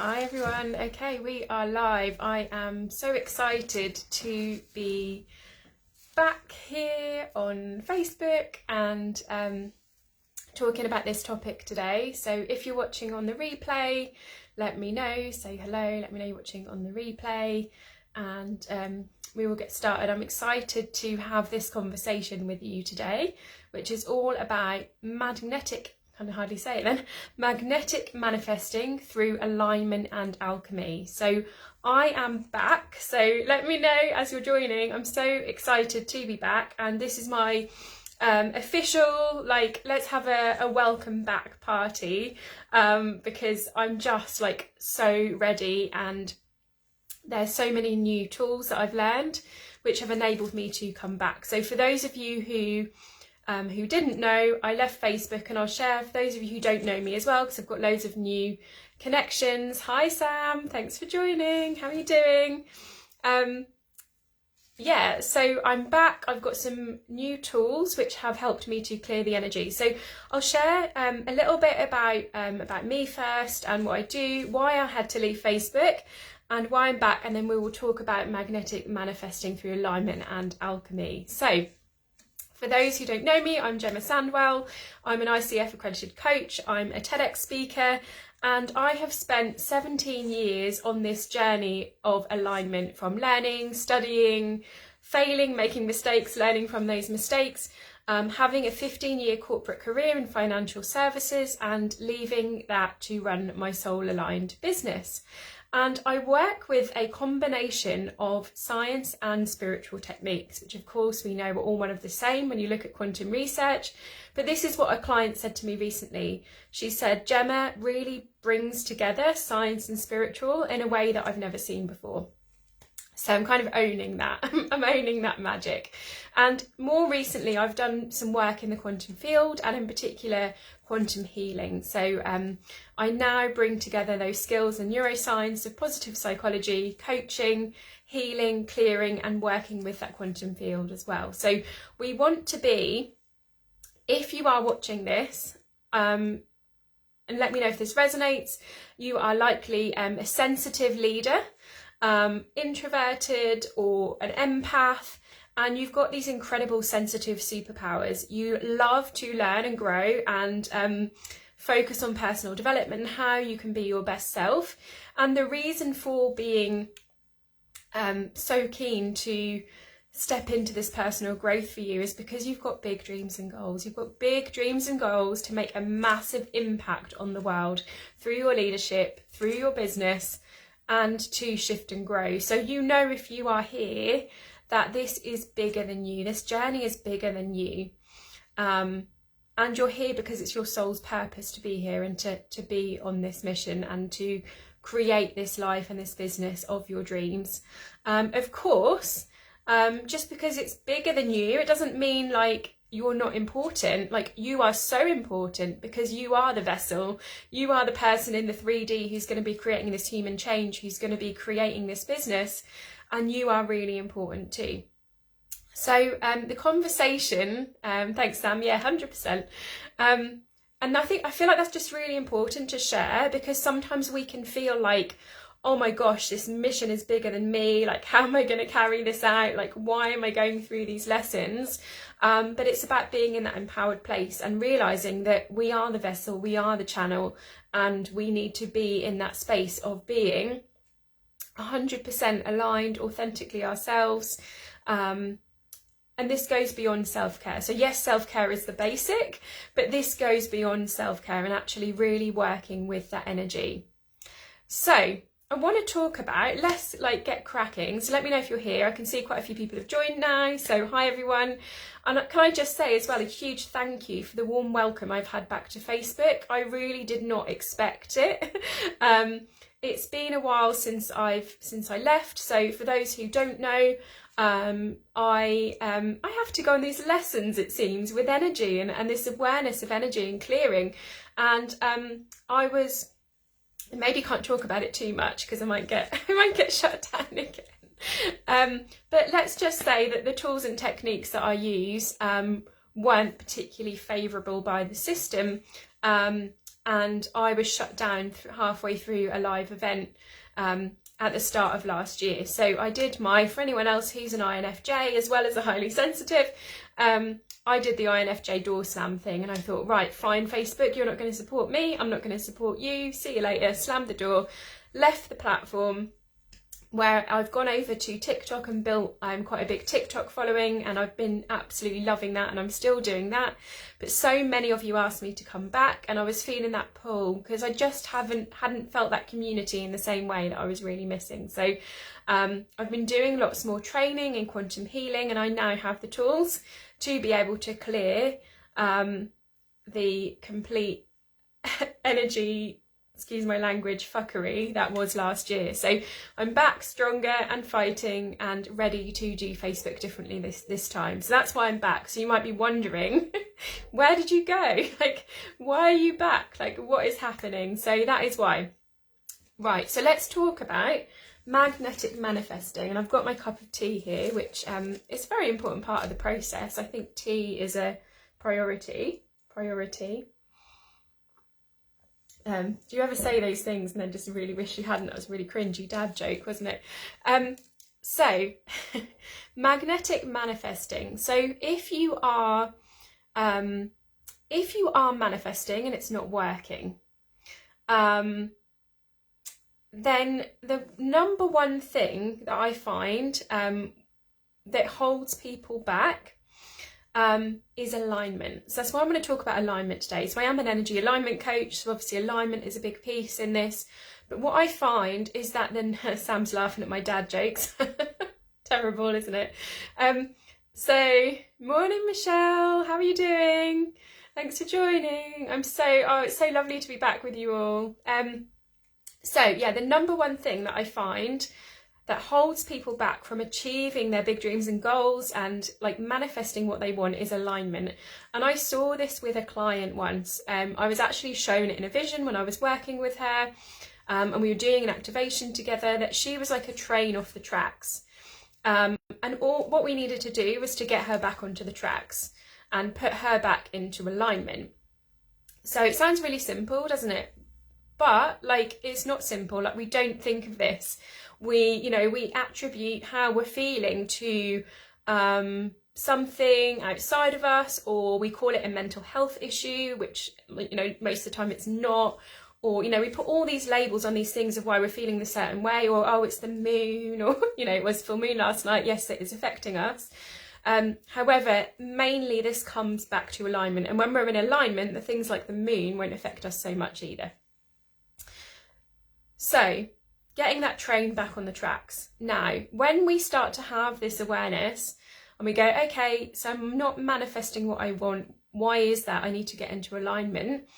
Hi everyone. Okay, we are live. I am so excited to be back here on Facebook and talking about this topic today. So if you're watching on the replay, let me know, say hello, let me know you're watching on the replay, and we will get started. I'm excited to have this conversation with you today, which is all about magnetic manifesting through alignment and alchemy. So I am back, so let me know as you're joining. I'm so excited to be back, and this is my official, let's have a welcome back party, because I'm just so ready, and there's so many new tools that I've learned which have enabled me to come back. So for those of you who didn't know, I left Facebook, and I'll share for those of you who don't know me as well, because I've got loads of new connections. Hi Sam, thanks for joining. How are you doing? Yeah, so I'm back. I've got some new tools which have helped me to clear the energy. So I'll share a little bit about me first, and what I do, why I had to leave Facebook, and why I'm back, and then we will talk about magnetic manifesting through alignment and alchemy. So for those who don't know me, I'm Gemma Sandwell. I'm an ICF accredited coach. I'm a TEDx speaker, and I have spent 17 years on this journey of alignment, from learning, studying, failing, making mistakes, learning from those mistakes, having a 15-year corporate career in financial services, and leaving that to run my soul-aligned business. And I work with a combination of science and spiritual techniques, which of course we know are all one of the same when you look at quantum research. But this is what a client said to me recently. She said, Gemma really brings together science and spiritual in a way that I've never seen before. So I'm kind of owning that. I'm owning that magic. And more recently, I've done some work in the quantum field, and in particular, quantum healing. So I now bring together those skills and neuroscience of positive psychology, coaching, healing, clearing, and working with that quantum field as well. So we want to be, if you are watching this, and let me know if this resonates, you are likely a sensitive leader, introverted, or an empath, and you've got these incredible sensitive superpowers. You love to learn and grow, and focus on personal development and how you can be your best self. And the reason for being so keen to step into this personal growth for you is because you've got big dreams and goals. You've got big dreams and goals to make a massive impact on the world through your leadership, through your business, and to shift and grow. So you know, if you are here, that this is bigger than you. This journey is bigger than you. And you're here because it's your soul's purpose to be here, and to be on this mission, and to create this life and this business of your dreams. Of course, just because it's bigger than you, it doesn't mean you're not important. You are so important, because you are the vessel. You are the person in the 3D who's going to be creating this human change, who's going to be creating this business, and you are really important too. So the conversation, thanks Sam, yeah, 100%. And I feel like that's just really important to share, because sometimes we can feel like, oh my gosh, this mission is bigger than me. How am I going to carry this out? Why am I going through these lessons? But it's about being in that empowered place and realizing that we are the vessel, we are the channel, and we need to be in that space of being 100% aligned, authentically ourselves. And this goes beyond self-care. So yes, self-care is the basic, but this goes beyond self-care and actually really working with that energy. So I want to talk about, let's get cracking. So let me know if you're here. I can see quite a few people have joined now. So hi everyone. And can I just say as well, a huge thank you for the warm welcome I've had back to Facebook. I really did not expect it. It's been a while since I left. So for those who don't know, I have to go on these lessons, it seems, with energy and this awareness of energy and clearing. And I was, maybe can't talk about it too much because I might get shut down again. But let's just say that the tools and techniques that I use weren't particularly favourable by the system. and I was shut down halfway through a live event at the start of last year. So I did for anyone else who's an INFJ as well as a highly sensitive, I did the INFJ door slam thing, and I thought, right, fine, Facebook, you're not going to support me, I'm not going to support you, see you later, slammed the door, left the platform, where I've gone over to TikTok and built quite a big TikTok following, and I've been absolutely loving that, and I'm still doing that. But so many of you asked me to come back, and I was feeling that pull because I just hadn't felt that community in the same way that I was really missing. So I've been doing lots more training in quantum healing, and I now have the tools to be able to clear the complete energy, excuse my language, fuckery that was last year. So I'm back stronger and fighting and ready to do Facebook differently this time. So that's why I'm back. So you might be wondering, where did you go? Like, why are you back? Like, what is happening? So that is why. Right, so let's talk about magnetic manifesting. And I've got my cup of tea here, which is a very important part of the process. I think tea is a priority. Do you ever say those things and then just really wish you hadn't? That was a really cringy dad joke, wasn't it? So magnetic manifesting. So if you are manifesting and it's not working, then the number one thing that I find that holds people back is alignment. So that's why I'm going to talk about alignment today. So I am an energy alignment coach, so obviously alignment is a big piece in this. But what I find is that then Sam's laughing at my dad jokes. Terrible, isn't it? So morning, Michelle. How are you doing? Thanks for joining. It's so lovely to be back with you all. So yeah, the number one thing that I find that holds people back from achieving their big dreams and goals and like manifesting what they want is alignment. And I saw this with a client once. I was actually shown it in a vision when I was working with her, and we were doing an activation together, that she was like a train off the tracks. And what we needed to do was to get her back onto the tracks and put her back into alignment. So it sounds really simple, doesn't it? But like, it's not simple. Like, we don't think of this. We attribute how we're feeling to something outside of us, or we call it a mental health issue, which, most of the time it's not. Or, we put all these labels on these things of why we're feeling the certain way, or, oh, it's the moon, or, it was full moon last night. Yes, it is affecting us. However, mainly this comes back to alignment. And when we're in alignment, the things like the moon won't affect us so much either. So, getting that train back on the tracks. Now, when we start to have this awareness and we go, okay, so I'm not manifesting what I want. Why is that? I need to get into alignment.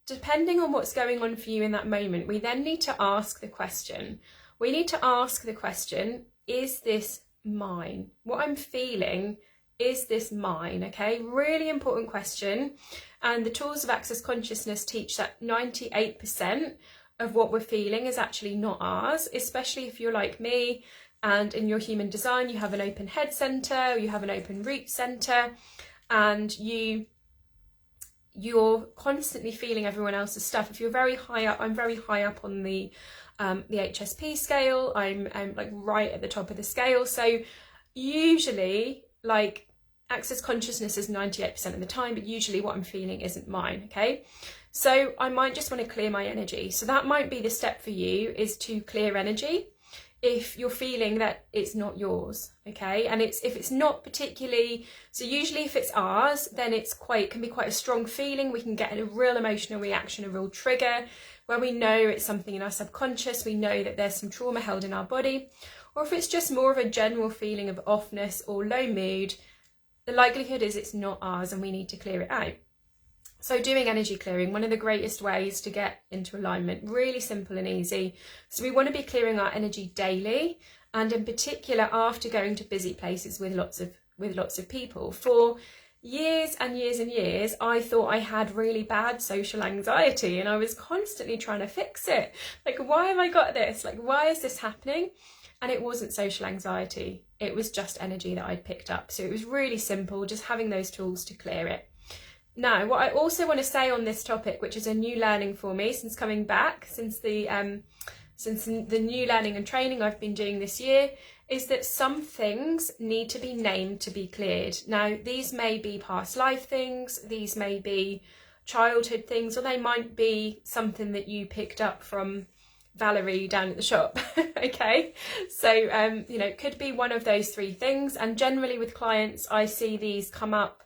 Depending on what's going on for you in that moment, we then need to ask the question. We need to ask the question, is this mine? What I'm feeling, is this mine? Okay, really important question. And the tools of Access Consciousness teach that 98% of what we're feeling is actually not ours, especially if you're like me and in your human design you have an open head center, you have an open root center, and you're constantly feeling everyone else's stuff. If you're very high up, I'm very high up on the HSP scale. I'm like right at the top of the scale. So usually, like, Access Consciousness is 98% of the time, but usually what I'm feeling isn't mine, okay? So I might just want to clear my energy. So that might be the step for you, is to clear energy if you're feeling that it's not yours, okay? And if it's not particularly, so usually if it's ours, then can be quite a strong feeling. We can get a real emotional reaction, a real trigger, where we know it's something in our subconscious, we know that there's some trauma held in our body. Or if it's just more of a general feeling of offness or low mood, the likelihood is it's not ours and we need to clear it out. So doing energy clearing, one of the greatest ways to get into alignment, really simple and easy. So we want to be clearing our energy daily, and in particular after going to busy places with lots of people. For years and years and years, I thought I had really bad social anxiety, and I was constantly trying to fix it. Like, why have I got this? Like, why is this happening? And it wasn't social anxiety. It was just energy that I'd picked up. So it was really simple, just having those tools to clear it. Now, what I also want to say on this topic, which is a new learning for me since coming back, since the new learning and training I've been doing this year, is that some things need to be named to be cleared. Now, these may be past life things, these may be childhood things, or they might be something that you picked up from Valerie down at the shop. Okay, so it could be one of those three things, and generally with clients I see these come up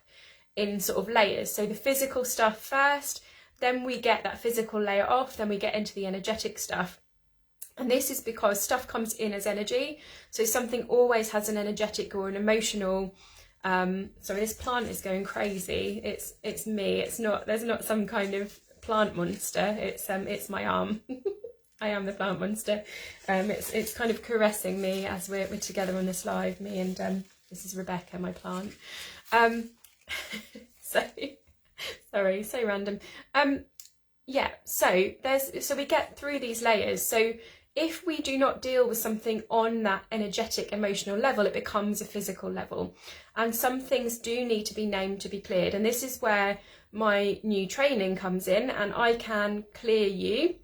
in sort of layers. So the physical stuff first, then we get that physical layer off, then we get into the energetic stuff. And this is because stuff comes in as energy, so something always has an energetic or an emotional. Sorry, this plant is going crazy. It's me. It's not. There's not some kind of plant monster. It's my arm. I am the plant monster. It's kind of caressing me as we're together on this live. Me and this is Rebecca, my plant. Sorry, so random. Yeah. So we get through these layers. So if we do not deal with something on that energetic, emotional level, it becomes a physical level. And some things do need to be named to be cleared. And this is where my new training comes in, and I can clear you.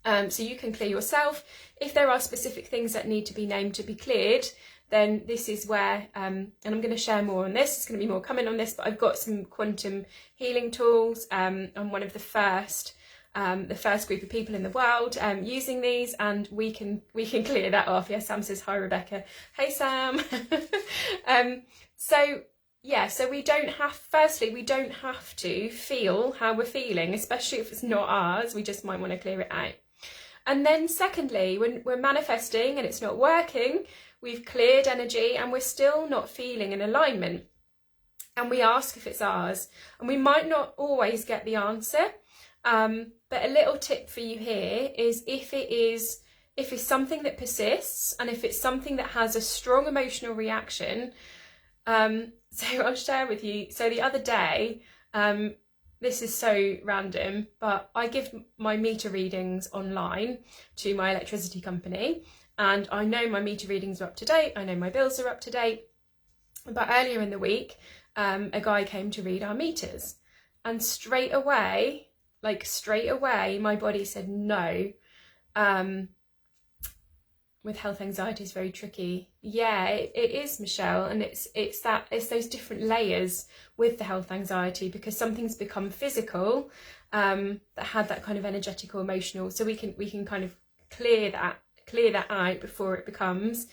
So you can clear yourself. If there are specific things that need to be named to be cleared, then this is where, and I'm going to share more on this. There's going to be more coming on this, but I've got some quantum healing tools. I'm one of the first group of people in the world using these, and we can clear that off. Yeah, Sam says hi, Rebecca. Hey, Sam. So we don't have to feel how we're feeling, especially if it's not ours. We just might want to clear it out. And then secondly, when we're manifesting and it's not working, we've cleared energy and we're still not feeling in alignment, and we ask if it's ours, and we might not always get the answer. But a little tip for you here is if it's something that persists, and if it's something that has a strong emotional reaction, so I'll share with you. So the other day, this is so random, but I give my meter readings online to my electricity company, and I know my meter readings are up to date. I know my bills are up to date. But earlier in the week, a guy came to read our meters, and straight away, my body said no. With health anxiety is very tricky. Yeah, it is, Michelle, and it's those different layers with the health anxiety, because something's become physical that had that kind of energetic or emotional. So we can kind of clear that out before it becomes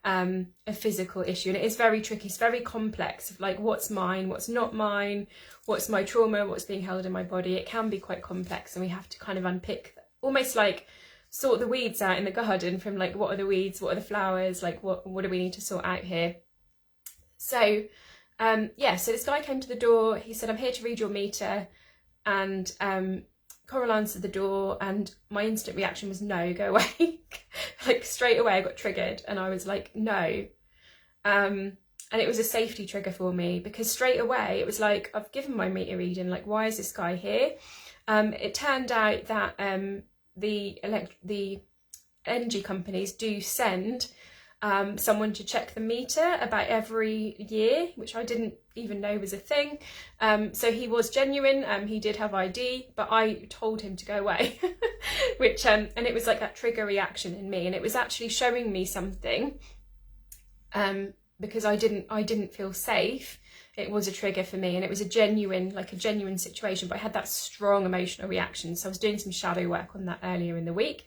a physical issue. And it is very tricky. It's very complex of like what's mine, what's not mine, what's my trauma, what's being held in my body. It can be quite complex, and we have to kind of unpick, almost like sort the weeds out in the garden, from like what are the weeds, what are the flowers, like what do we need to sort out here. So so this guy came to the door. He said, I'm here to read your meter, and Coral answered the door, and my instant reaction was no, go away. Like straight away I got triggered, and I was like no, and it was a safety trigger for me, because straight away it was like, I've given my meter reading, like why is this guy here? It turned out that the energy companies do send someone to check the meter about every year, which I didn't even know was a thing. So he was genuine, he did have ID, but I told him to go away, which and it was like that trigger reaction in me, and it was actually showing me something, because I didn't feel safe. It was a trigger for me, and it was a genuine situation, but I had that strong emotional reaction. So I was doing some shadow work on that earlier in the week,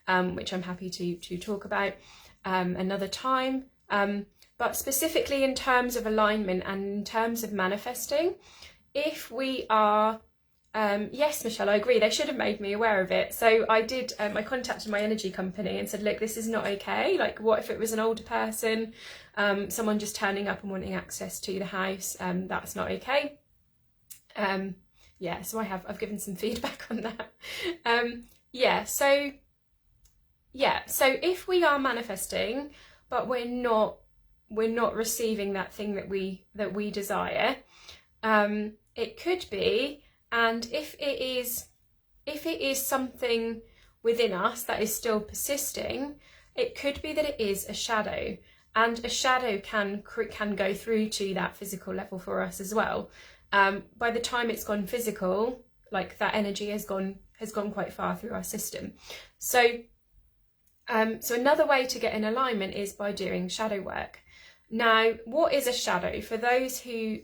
which I'm happy to talk about another time. But specifically in terms of alignment and in terms of manifesting, if we are, yes, Michelle, I agree, they should have made me aware of it. So I did, I contacted my energy company and said, look, this is not okay. Like, what if it was an older person, someone just turning up and wanting access to the house? That's not okay. So I've given some feedback on that. So if we are manifesting, but we're not receiving that thing that we desire, it could be, and if it is something within us that is still persisting, it could be that it is a shadow, and a shadow can go through to that physical level for us as well. by the time it's gone physical, like that energy has gone quite far through our system. So so another way to get in alignment is by doing shadow work. Now, what is a shadow? For those who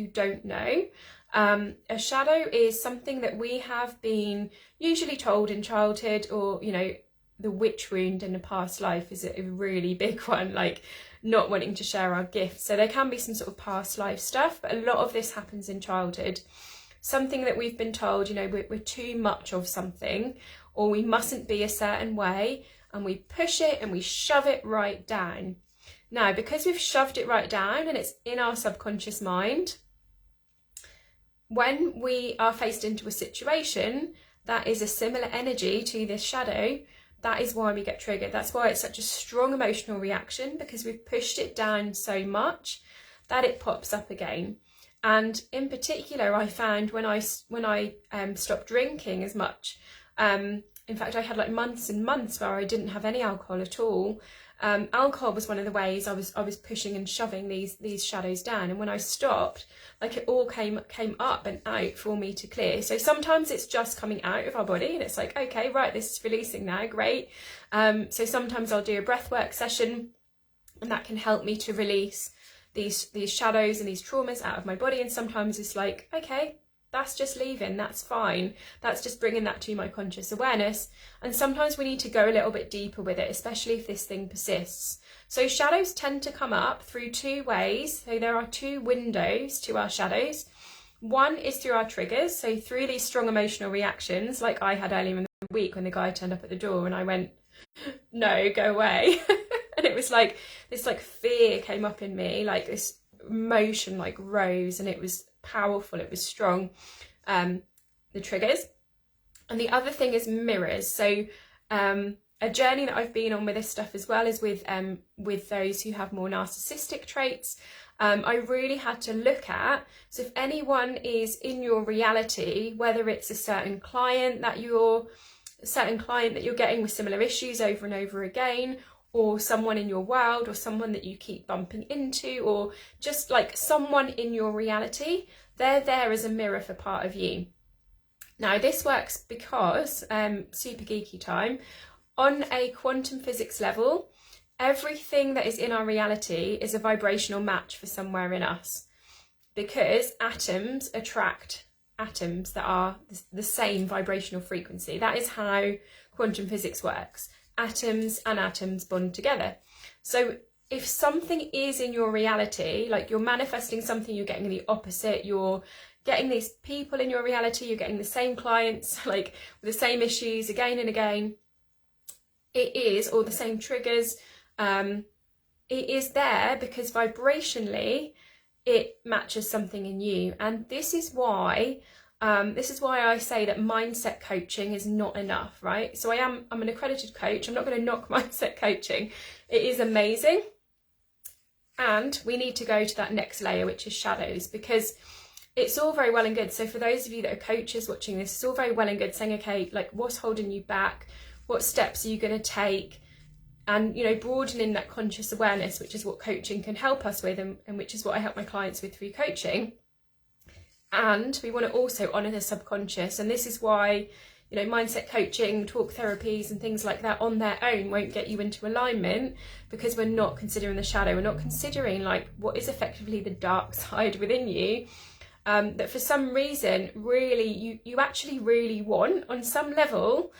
don't know, a shadow is something that we have been usually told in childhood, or, you know, the witch wound in a past life is a really big one, like not wanting to share our gifts. So there can be some sort of past life stuff, but a lot of this happens in childhood. Something that we've been told, you know, we're too much of something, or we mustn't be a certain way, and we push it and we shove it right down. Now, because we've shoved it right down and it's in our subconscious mind, when we are faced into a situation that is a similar energy to this shadow, that is why we get triggered. That's why it's such a strong emotional reaction, because we've pushed it down so much that it pops up again. And in particular, I found when I stopped drinking as much, in fact, I had like months and months where I didn't have any alcohol at all. Alcohol was one of the ways I was pushing and shoving these shadows down. And when I stopped, like it all came up and out for me to clear. So sometimes it's just coming out of our body and it's like, okay, right, this is releasing now, great. So sometimes I'll do a breathwork session, and that can help me to release these shadows and these traumas out of my body. And sometimes it's like, okay, that's just leaving, that's fine. That's just bringing that to my conscious awareness. And sometimes we need to go a little bit deeper with it, especially if this thing persists. So shadows tend to come up through two ways. So there are two windows to our shadows. One is through our triggers, so through these strong emotional reactions, like I had earlier in the week when the guy turned up at the door and I went, no, go away. And it was like, this like fear came up in me, like this emotion like rose, and it was powerful, it was strong, the triggers. And the other thing is mirrors. So a journey that I've been on with this stuff as well is with those who have more narcissistic traits. I really had to look at, so if anyone is in your reality, whether it's a certain client that you're getting with similar issues over and over again, or someone in your world, or someone that you keep bumping into, or just like someone in your reality, they're there as a mirror for part of you. Now this works because, super geeky time, on a quantum physics level, everything that is in our reality is a vibrational match for somewhere in us, because atoms attract atoms that are the same vibrational frequency. That is how quantum physics works. Atoms and atoms bond together. So if something is in your reality, like you're manifesting something, you're getting the opposite, you're getting these people in your reality, you're getting the same clients, like with the same issues again and again, it is, or the same triggers, it is there because vibrationally it matches something in you. And this is why I say that mindset coaching is not enough, right? So I'm an accredited coach. I'm not going to knock mindset coaching. It is amazing. And we need to go to that next layer, which is shadows, because it's all very well and good. So for those of you that are coaches watching this, it's all very well and good saying, okay, like what's holding you back? What steps are you going to take? And, you know, broadening that conscious awareness, which is what coaching can help us with, and which is what I help my clients with through coaching. And we want to also honour the subconscious. And this is why, you know, mindset coaching, talk therapies and things like that on their own won't get you into alignment, because we're not considering the shadow. We're not considering like what is effectively the dark side within you, that for some reason really you actually really want, on some level,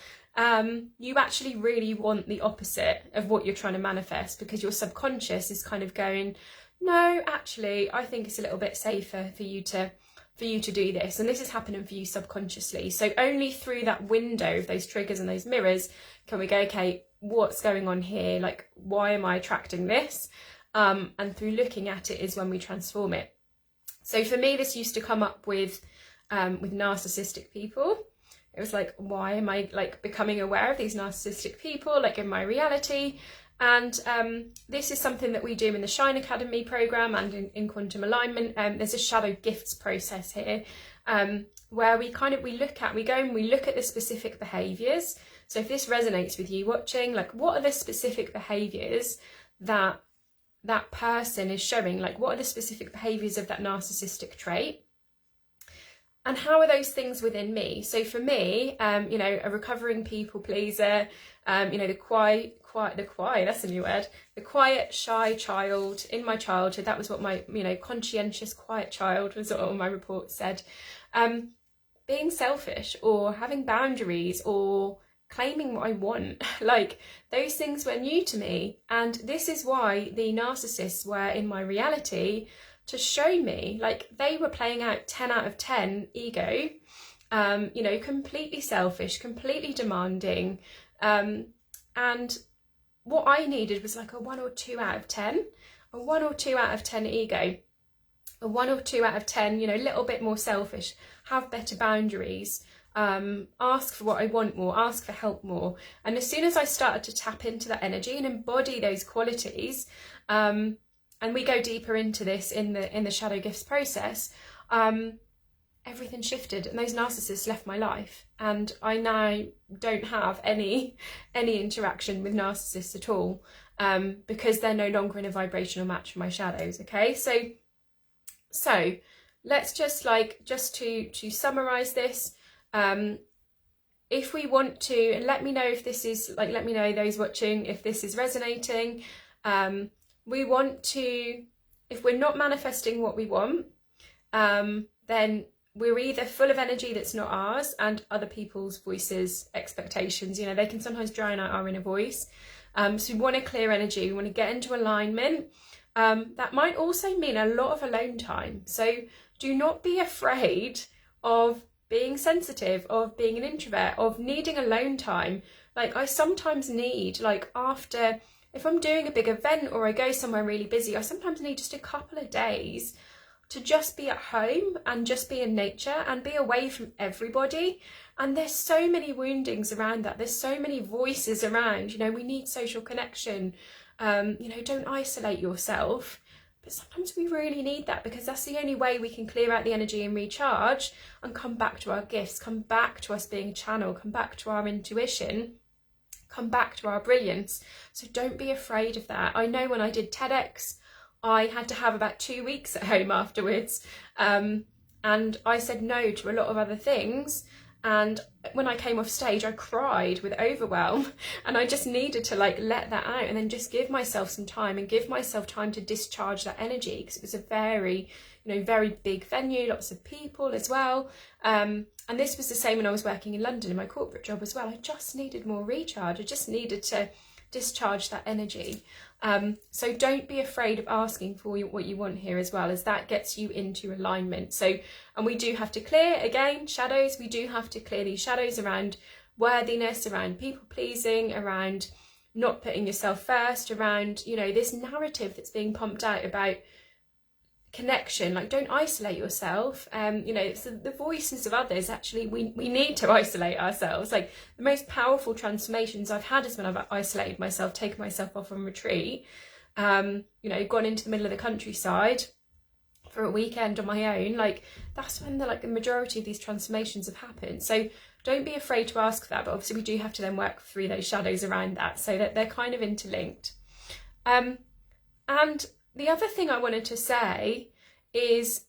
you actually really want the opposite of what you're trying to manifest, because your subconscious is kind of going, no, actually I think it's a little bit safer for you to do this, and this is happening for you subconsciously. So only through that window of those triggers and those mirrors can we go, okay, what's going on here? Like, why am I attracting this? And through looking at it is when we transform it. So for me, this used to come up with narcissistic people. It was like, why am I like becoming aware of these narcissistic people, like in my reality? And this is something that we do in the Shine Academy program and in Quantum Alignment. There's a shadow gifts process here, where we go and we look at the specific behaviours. So if this resonates with you watching, like what are the specific behaviours that person is showing? Like what are the specific behaviours of that narcissistic trait? And how are those things within me? So for me, you know, a recovering people pleaser, you know, the quiet, that's a new word, the quiet, shy child in my childhood. That was what my, you know, conscientious, quiet child was what my report said. Being selfish or having boundaries or claiming what I want, like those things were new to me. And this is why the narcissists were in my reality, to show me, like, they were playing out 10 out of 10 ego, you know, completely selfish, completely demanding. And what I needed was like a 1 or 2 out of 10, a 1 or 2 out of 10 ego, a 1 or 2 out of 10, you know, a little bit more selfish, have better boundaries, ask for what I want more, ask for help more. And as soon as I started to tap into that energy and embody those qualities, and we go deeper into this in the shadow gifts process, everything shifted and those narcissists left my life, and I now don't have any interaction with narcissists at all, because they're no longer in a vibrational match for my shadows. Okay, so let's just to summarize this, if we want to, and let me know if this is let me know, those watching, if this is resonating. We want to, if we're not manifesting what we want, then we're either full of energy that's not ours and other people's voices, expectations, you know, they can sometimes drown out our inner voice. So we want to clear energy, we want to get into alignment. That might also mean a lot of alone time. So do not be afraid of being sensitive, of being an introvert, of needing alone time. Like, I sometimes need, like, after, if I'm doing a big event or I go somewhere really busy, I sometimes need just a couple of days to just be at home and just be in nature and be away from everybody. And there's so many woundings around that. There's so many voices around, you know, we need social connection. You know, don't isolate yourself. But sometimes we really need that, because that's the only way we can clear out the energy and recharge and come back to our gifts, come back to us being a channel, come back to our intuition, come back to our brilliance. So don't be afraid of that. I know when I did TEDx, I had to have about 2 weeks at home afterwards. And I said no to a lot of other things. And when I came off stage, I cried with overwhelm, and I just needed to like let that out and then just give myself some time and give myself time to discharge that energy, because it was a very, you know, very big venue, lots of people as well. And this was the same when I was working in London in my corporate job as well. I just needed more recharge. I just needed to discharge that energy. So don't be afraid of asking for what you want here as well, as that gets you into alignment. So, and we do have to clear, again, shadows, we do have to clear these shadows around worthiness, around people pleasing, around not putting yourself first, around, you know, this narrative that's being pumped out about connection. Like, don't isolate yourself. You know, it's the voices of others. Actually, we need to isolate ourselves. Like, the most powerful transformations I've had is when I've isolated myself, taken myself off on retreat, you know, gone into the middle of the countryside for a weekend on my own. Like, that's when the majority of these transformations have happened. So don't be afraid to ask for that, but obviously we do have to then work through those shadows around that, so that they're kind of interlinked. And the other thing I wanted to say is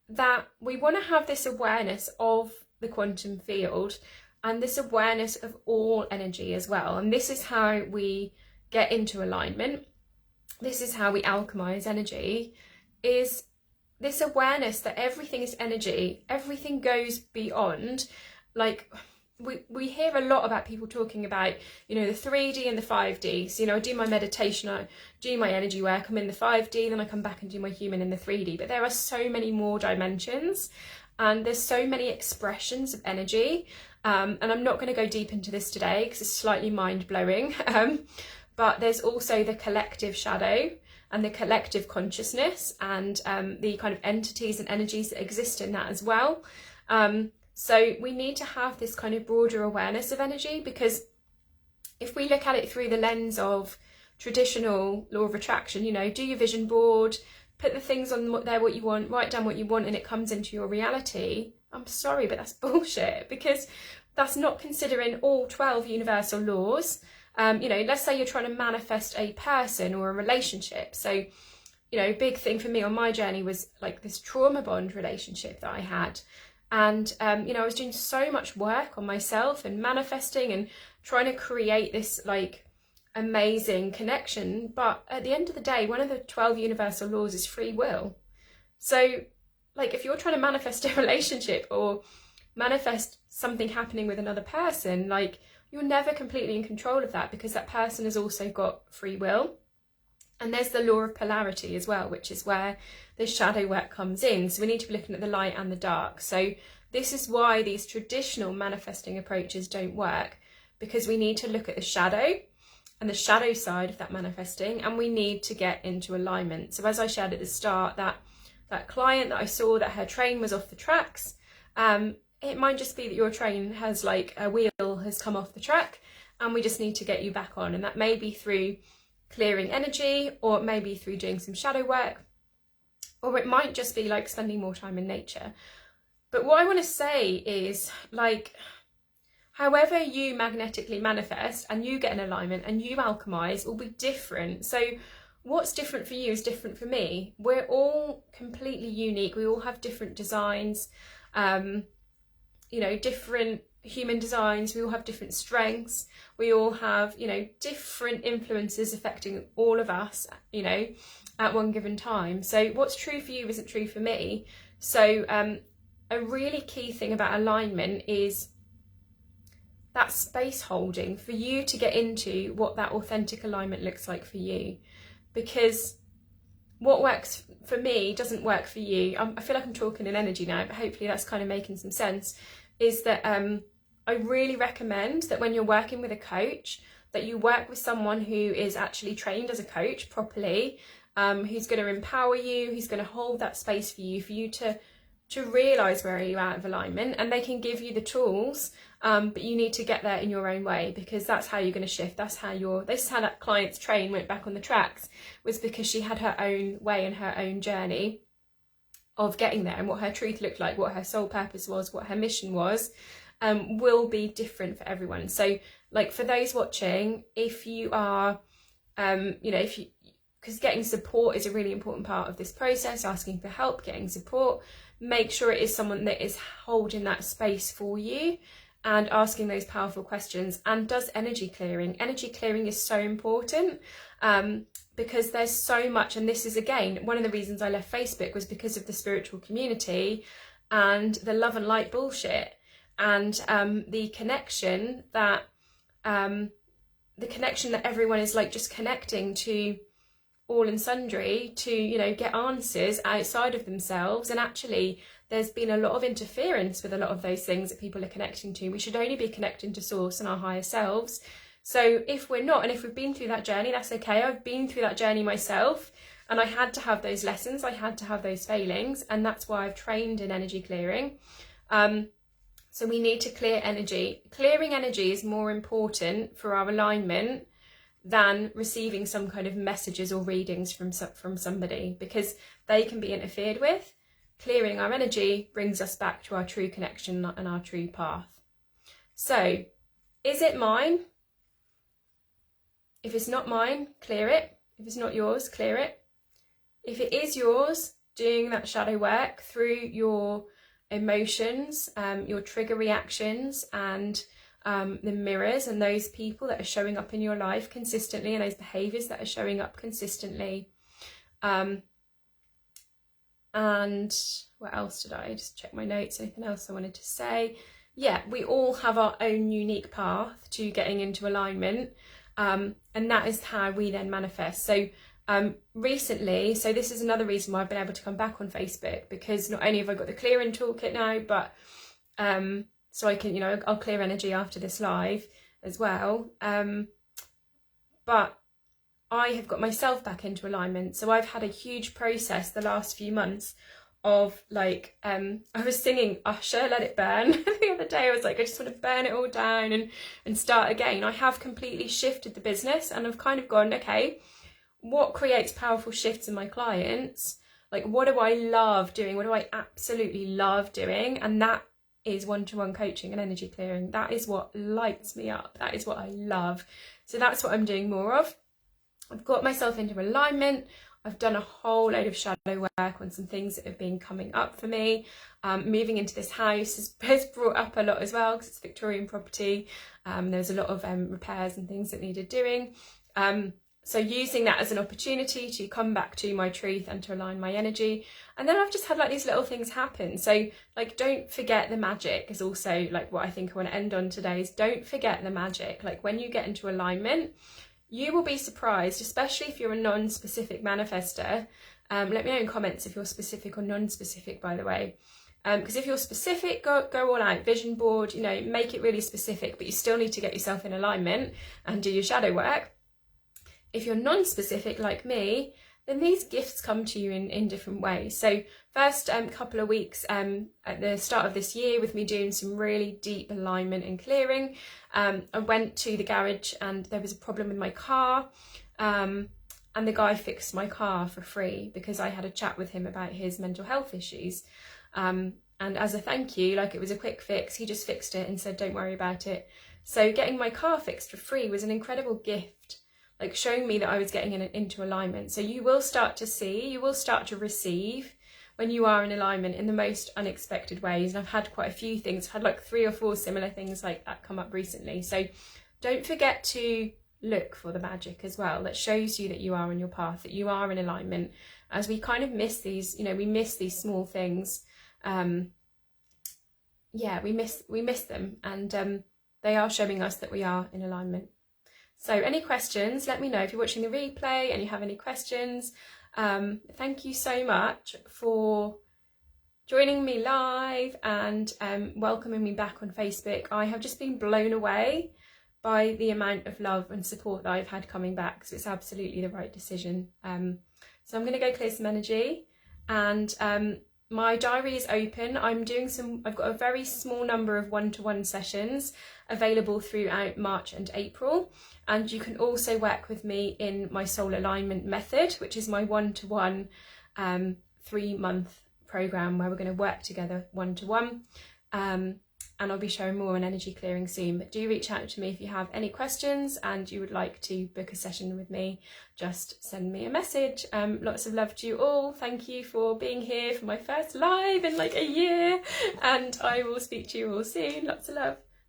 that we want to have this awareness of the quantum field and this awareness of all energy as well. And this is how we get into alignment. This is how we alchemize energy, is this awareness that everything is energy, everything goes beyond. Like, we hear a lot about people talking about, you know, the 3D and the 5D. So, you know, I do my meditation, I do my energy work, I'm in the 5D, then I come back and do my human in the 3D. But there are so many more dimensions and there's so many expressions of energy. And I'm not going to go deep into this today because it's slightly mind-blowing. But there's also the collective shadow and the collective consciousness and the kind of entities and energies that exist in that as well. So we need to have this kind of broader awareness of energy, because if we look at it through the lens of traditional law of attraction, you know, do your vision board, put the things on there what you want, write down what you want, and it comes into your reality. I'm sorry, but that's bullshit, because that's not considering all 12 universal laws. You know, let's say you're trying to manifest a person or a relationship. So, you know, big thing for me on my journey was like this trauma bond relationship that I had. And, you know, I was doing so much work on myself and manifesting and trying to create this like amazing connection. But at the end of the day, one of the 12 universal laws is free will. So like if you're trying to manifest a relationship or manifest something happening with another person, like you're never completely in control of that, because that person has also got free will. And there's the law of polarity as well, which is where the shadow work comes in. So we need to be looking at the light and the dark. So this is why these traditional manifesting approaches don't work, because we need to look at the shadow and the shadow side of that manifesting, and we need to get into alignment. So as I shared at the start, that client that I saw that her train was off the tracks, it might just be that your train has like a wheel has come off the track, and we just need to get you back on. And that may be through clearing energy, or it may be through doing some shadow work, or it might just be like spending more time in nature. But what I want to say is, like, however you magnetically manifest and you get in alignment and you alchemize will be different. So what's different for you is different for me. We're all completely unique. We all have different designs, you know, different human designs. We all have different strengths. We all have, you know, different influences affecting all of us, you know, at one given time. So what's true for you isn't true for me. So a really key thing about alignment is that space holding for you to get into what that authentic alignment looks like for you. Because what works for me doesn't work for you. I feel like I'm talking in energy now, but hopefully that's kind of making some sense. Is that I really recommend that when you're working with a coach, that you work with someone who is actually trained as a coach properly, who's going to empower you, who's going to hold that space for you to realise where you're out of alignment, and they can give you the tools, but you need to get there in your own way, because that's how you're going to shift. This is how that client's train went back on the tracks, was because she had her own way and her own journey of getting there, and what her truth looked like, what her soul purpose was, what her mission was, will be different for everyone. So like for those watching, if you are, you know, because getting support is a really important part of this process, asking for help, getting support, make sure it is someone that is holding that space for you and asking those powerful questions, and does energy clearing. Energy clearing is so important, because there's so much, and this is again one of the reasons I left Facebook, was because of the spiritual community and the love and light bullshit, and the connection that everyone is like just connecting to all and sundry to, you know, get answers outside of themselves. And actually there's been a lot of interference with a lot of those things that people are connecting to. We should only be connecting to source and our higher selves. So if we're not, and if we've been through that journey, that's okay. I've been through that journey myself, and I had to have those lessons, I had to have those failings, and that's why I've trained in energy clearing. So we need to clear energy. Clearing energy is more important for our alignment than receiving some kind of messages or readings from somebody, because they can be interfered with. Clearing our energy brings us back to our true connection and our true path. So, is it mine? If it's not mine, clear it. If it's not yours, clear it. If it is yours, doing that shadow work through your emotions, your trigger reactions, and the mirrors and those people that are showing up in your life consistently, and those behaviours that are showing up consistently. And what else did I just check my notes? Anything else I wanted to say? Yeah, we all have our own unique path to getting into alignment, and that is how we then manifest. So recently, so this is another reason why I've been able to come back on Facebook, because not only have I got the clearing toolkit now, but so I can, you know, I'll clear energy after this live as well. But I have got myself back into alignment. So I've had a huge process the last few months of like, I was singing Usher, Let It Burn the other day. I was like, I just want to burn it all down and start again. I have completely shifted the business, and I've kind of gone, okay, what creates powerful shifts in my clients? Like, what do I love doing? What do I absolutely love doing? And that is one-to-one coaching and energy clearing. That is what lights me up. That is what I love. So that's what I'm doing more of. I've got myself into alignment. I've done a whole load of shadow work on some things that have been coming up for me. Moving into this house has brought up a lot as well, because it's Victorian property. There's a lot of repairs and things that needed doing. So using that as an opportunity to come back to my truth and to align my energy. And then I've just had like these little things happen. So like, don't forget the magic is also like what I think I want to end on today, is don't forget the magic. Like when you get into alignment, you will be surprised, especially if you're a non-specific manifester. Let me know in comments if you're specific or non-specific, by the way. Because if you're specific, go all out, vision board, you know, make it really specific, but you still need to get yourself in alignment and do your shadow work. If you're non-specific like me, then these gifts come to you in different ways. So first couple of weeks at the start of this year, with me doing some really deep alignment and clearing, I went to the garage and there was a problem with my car, and the guy fixed my car for free because I had a chat with him about his mental health issues. And as a thank you, like it was a quick fix, he just fixed it and said, don't worry about it. So getting my car fixed for free was an incredible gift, like showing me that I was getting into alignment. So you will start to see, you will start to receive when you are in alignment in the most unexpected ways. And I've had quite a few things, I've had like 3 or 4 similar things like that come up recently. So don't forget to look for the magic as well, that shows you that you are on your path, that you are in alignment, as we kind of miss these, you know, we miss these small things. Yeah, we miss them, and they are showing us that we are in alignment. So any questions, let me know if you're watching the replay and you have any questions. Thank you so much for joining me live and welcoming me back on Facebook. I have just been blown away by the amount of love and support that I've had coming back, so it's absolutely the right decision. So I'm going to go clear some energy, and my diary is open. I've got a very small number of one-to-one sessions available throughout March and April. And you can also work with me in my soul alignment method, which is my one-to-one 3-month program where we're going to work together one-to-one. And I'll be sharing more on energy clearing soon, but do reach out to me if you have any questions and you would like to book a session with me. Just send me a message. Lots of love to you all. Thank you for being here for my first live in like a year, and I will speak to you all soon. Lots of love.